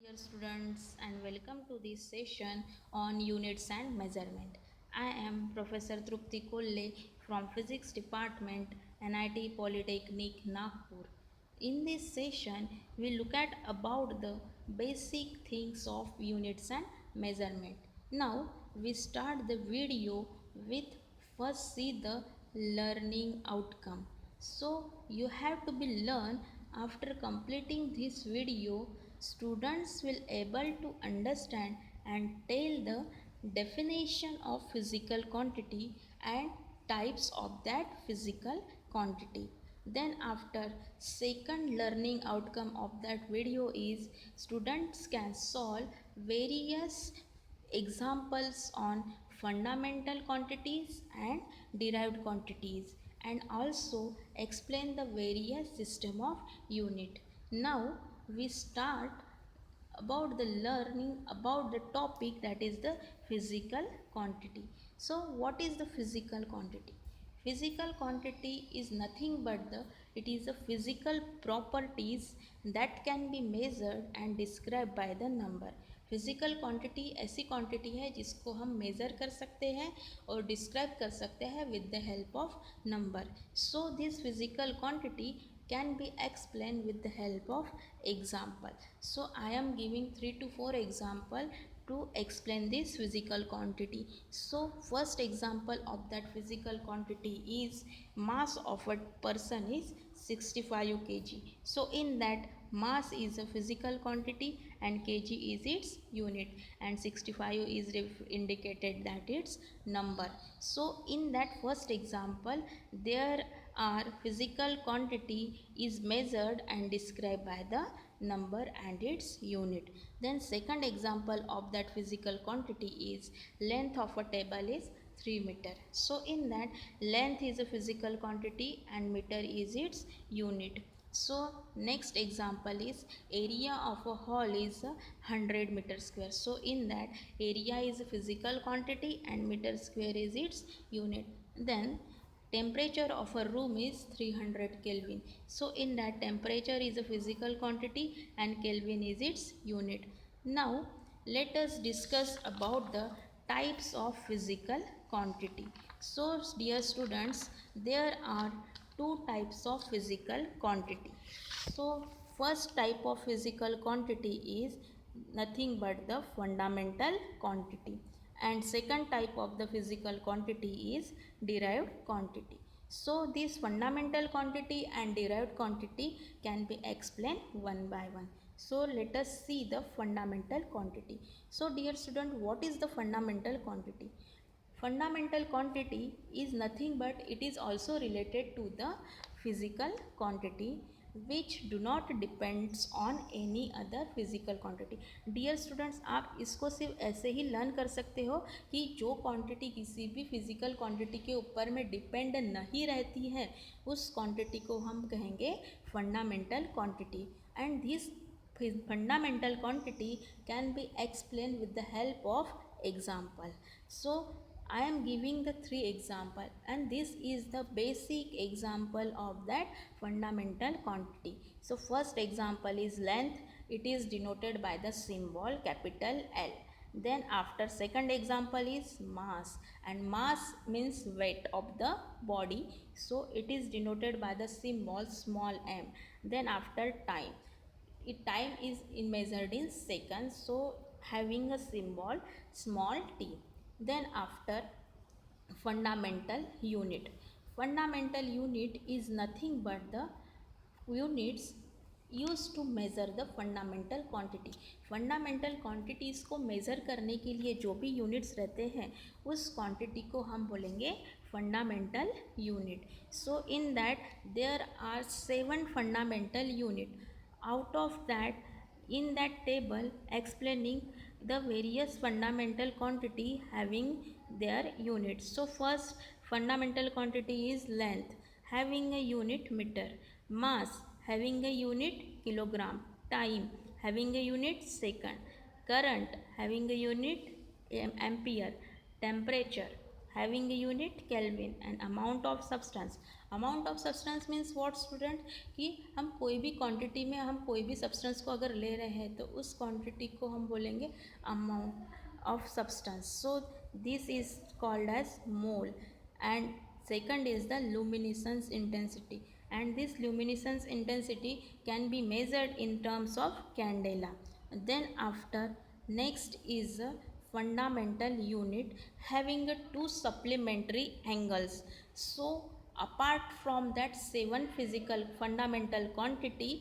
Dear students, and welcome to this session on units and measurement. I am Professor Trupti Kolle from Physics Department, NIT Polytechnic, Nagpur. In this session, we look at about the basic things of units and measurement. Now, we start the video with first see the learning outcome. So, you have to be learn after completing this video, students will able to understand and tell the definition of physical quantity and types of that physical quantity. Then after second learning outcome of that video is students can solve various examples on fundamental quantities and derived quantities and also explain the various system of unit. Now we start about the learning about the topic that is the physical quantity. So what is the physical quantity? Physical quantity is nothing but the it is the physical properties that can be measured and described by the number. Physical quantity ऐसी quantity है जिसको हम measure कर सकते हैं और describe कर सकते हैं with the help of number. So this physical quantity can be explained with the help of example. So I am giving 3 to 4 example to explain this physical quantity. So first example of that physical quantity is mass of a person is 65 kg. So in that mass is a physical quantity and kg is its unit and 65 is indicated that its number. So in that first example there are physical quantity is measured and described by the number and its unit. Then second example of that physical quantity is length of a table is 3 meter. So in that length is a physical quantity and meter is its unit. So next example is area of a hall is 100 meter square. So in that area is a physical quantity and meter square is its unit. Then temperature of a room is 300 Kelvin. So in that temperature is a physical quantity and Kelvin is its unit. Now let us discuss about the types of physical quantity. So dear students, there are two types of physical quantity. So first type of physical quantity is nothing but the fundamental quantity and second type of the physical quantity is derived quantity. So this fundamental quantity and derived quantity can be explained one by one. So let us see the fundamental quantity. So dear student, what is the fundamental quantity? Fundamental quantity is nothing but it is also related to the physical quantity which do not depends on any other physical quantity. Dear students, आप इसको सिर्फ ऐसे ही learn कर सकते हो कि जो quantity किसी भी फिजिकल क्वांटिटी के ऊपर में डिपेंड नहीं रहती है उस क्वांटिटी को हम कहेंगे fundamental quantity and this fundamental quantity can be explained with the help of example. So I am giving the three example and this is the basic example of that fundamental quantity. So first example is length. It is denoted by the symbol capital L. Then after second example is mass and mass means weight of the body. So it is denoted by the symbol small m. Then after time, time is measured in seconds, so having a symbol small t. Then after fundamental unit, fundamental unit is nothing but the units used to measure the fundamental quantity. fundamental quantities को measure करने के लिए जो भी units रहते हैं उस quantity को हम बोलेंगे fundamental unit. So in that there are 7 fundamental unit. Out of that, in that table explaining the various fundamental quantity having their units. So first fundamental quantity is length having a unit meter, mass having a unit kilogram, time having a unit second, current having a unit ampere, temperature having a unit Kelvin, and amount of substance. Amount of substance means what student, कि हम कोई भी quantity में हम कोई भी substance को अगर ले रहे हैं तो उस क्वांटिटी को हम बोलेंगे amount of substance. So this is called as mole. And second is the luminescence intensity, and this luminescence intensity can be measured in terms of candela. Then after, next is a fundamental unit having two supplementary angles. So apart from that 7 physical fundamental quantity,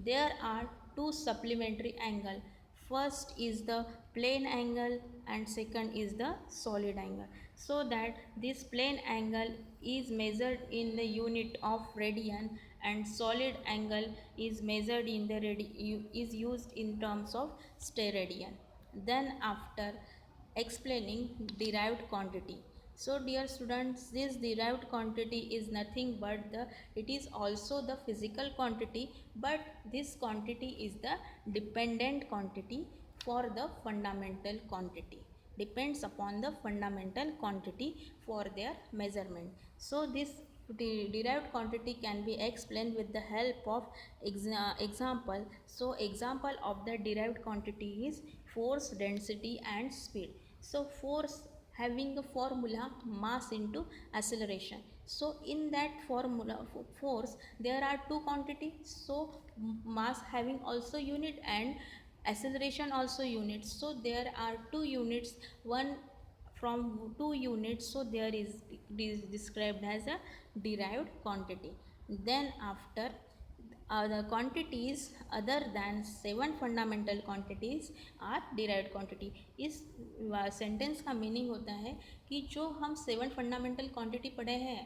there are two supplementary angle. First is the plane angle and second is the solid angle. So that this plane angle is measured in the unit of radian, and solid angle is measured in the is used in terms of steradian. Then after, explaining derived quantity. So dear students, this derived quantity is nothing but it is also the physical quantity, but this quantity is the dependent quantity for the fundamental quantity, depends upon the fundamental quantity for their measurement. So this derived quantity can be explained with the help of example. So example of the derived quantity is force, density and speed. So force having a formula mass into acceleration. So in that formula force there are two quantities. So mass having also unit and acceleration also units. So there are two units, one from two units. So there is described as a derived quantity. Then after, the quantities other than 7 fundamental quantities are derived quantity. इस sentence का meaning होता है कि जो हम 7 fundamental quantity पढ़े हैं,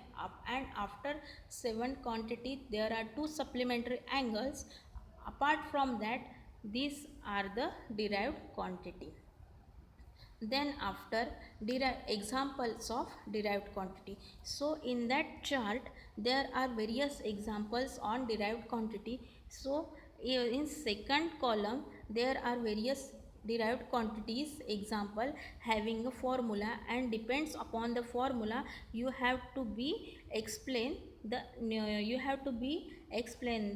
and after 7 quantity there are 2 supplementary angles. Apart from that, these are the derived quantity. Then after, examples of derived quantity. So in that chart there are various examples on derived quantity. So in second column there are various derived quantities example having a formula, and depends upon the formula you have to be explain the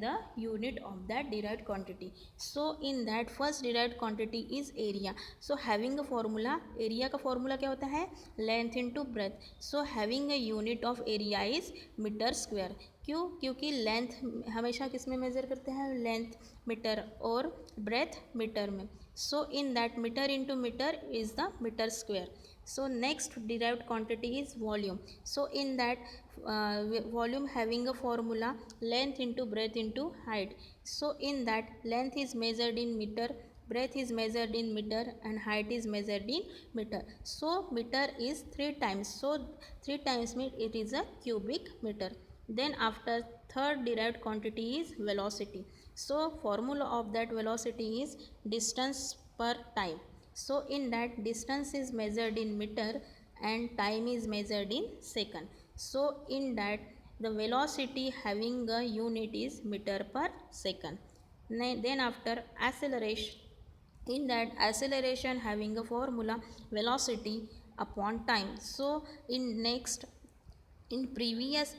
the unit of that derived quantity. So in that first derived quantity is area. So having a formula, area का formula क्या होता है, length into breadth. So having a unit of area is meter square. क्यों? क्योंकि length हमेशा किस में measure करते हैं, लेंथ मीटर और ब्रेथ मीटर में. So in that metre into metre is the metre square. So next derived quantity is volume. So in that volume having a formula length into breadth into height. So in that length is measured in meter, breadth is measured in meter and height is measured in meter. So meter is 3 times. So 3 times means it is a cubic meter. Then after, third derived quantity is velocity. So formula of that velocity is distance per time. So in that, distance is measured in meter and time is measured in second. So in that, the velocity having a unit is meter per second. Then after, acceleration. In that, acceleration having a formula velocity upon time. So in next, in previous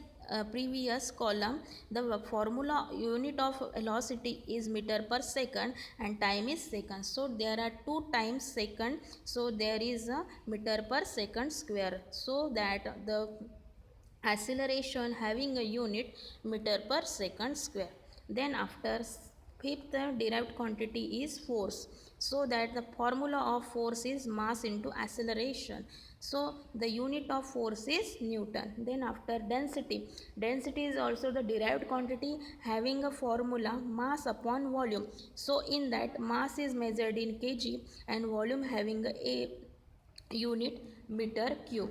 column, the formula unit of velocity is meter per second and time is second. So there are 2 times second. So there is a meter per second square. So that the acceleration having a unit meter per second square. Then after, fifth derived quantity is force. So that the formula of force is mass into acceleration. So the unit of force is Newton. Then after, density. Density is also the derived quantity having a formula mass upon volume. So in that, mass is measured in kg and volume having a unit meter cube.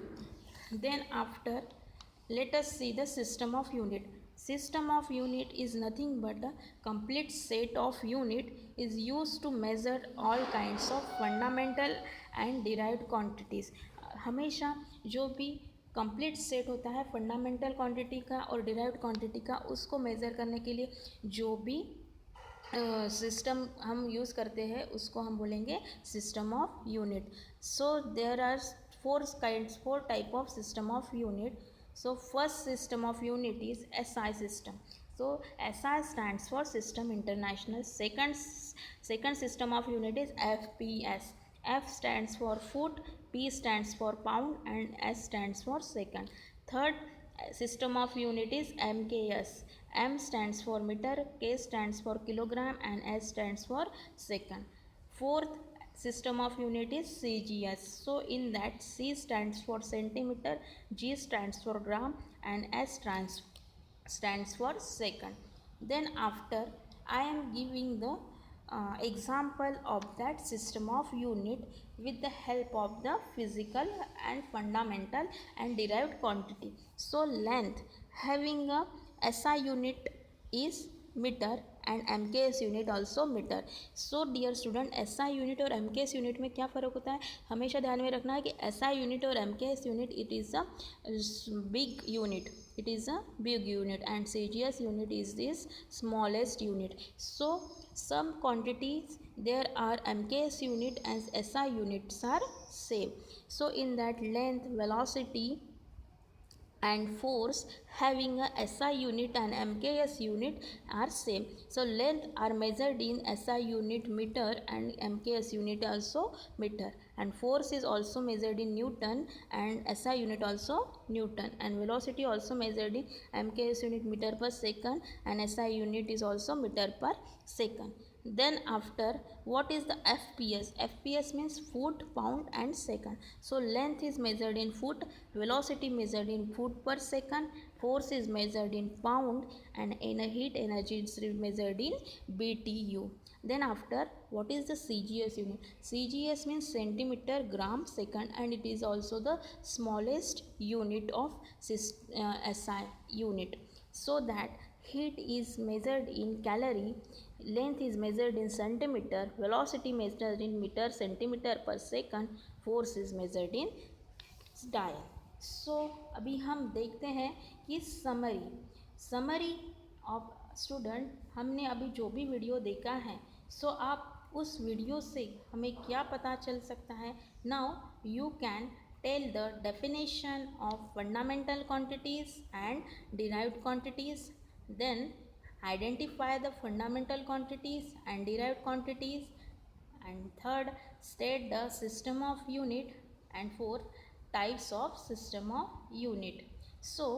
Then after, let us see the system of unit. System of unit is nothing but a complete set of unit is used to measure all kinds of fundamental and derived quantities. हमेशा जो भी complete set होता है fundamental quantity का और derived quantity का, उसको measure करने के लिए जो भी सिस्टम हम यूज़ करते हैं उसको हम बोलेंगे system of unit. So there are four type of system of unit. So first system of unit is SI system. So SI stands for System International. Second system of unit is FPS. F stands for foot, P stands for pound, and S stands for second. Third system of unit is MKS. M stands for meter, K stands for kilogram, and S stands for second. Fourth system of unit is CGS. So in that, C stands for centimeter, G stands for gram, and S stands for second. Then after, I am giving the example of that system of unit with the help of the physical and fundamental and derived quantity. So length, having a SI unit is meter and MKS unit also meter. So dear student, SI unit और MKS unit में क्या फ़र्क होता है, हमेशा ध्यान में रखना है कि SI unit और MKS unit it is a big unit, it is a big unit, and CGS unit is this smallest unit. So some quantities there are MKS unit and SI units are same. So in that, length, velocity and force having a SI unit and MKS unit are same. So length are measured in SI unit meter and MKS unit also meter, and force is also measured in Newton and SI unit also Newton, and velocity also measured in MKS unit meter per second and SI unit is also meter per second. Then after, what is the FPS? FPS means foot, pound and second. So length is measured in foot, velocity measured in foot per second, force is measured in pound, and heat energy is measured in BTU. Then after, what is the CGS unit? CGS means centimeter, gram, second, and it is also the smallest unit of SI unit. So that heat is measured in calorie, length is measured in centimeter, velocity measured in meter centimeter per second, force is measured in dial. So अभी हम देखते हैं कि summary of student, हमने अभी जो भी video देखा है, सो आप उस वीडियो से हमें क्या पता चल सकता है. Now you can tell the definition of fundamental quantities and derived quantities. Then identify the fundamental quantities and derived quantities, and third, state the system of unit, and fourth, types of system of unit. So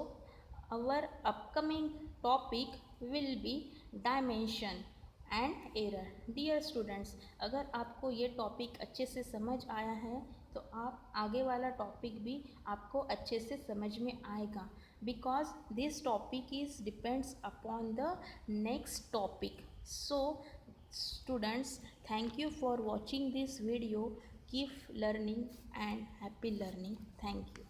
our upcoming topic will be dimension and error. Dear students, अगर आपको ये topic अच्छे से समझ आया है तो आप आगे वाला टॉपिक भी आपको अच्छे से समझ में आएगा, because this topic is depends upon the next topic. So students, thank you for watching this video. Keep learning and happy learning. Thank you.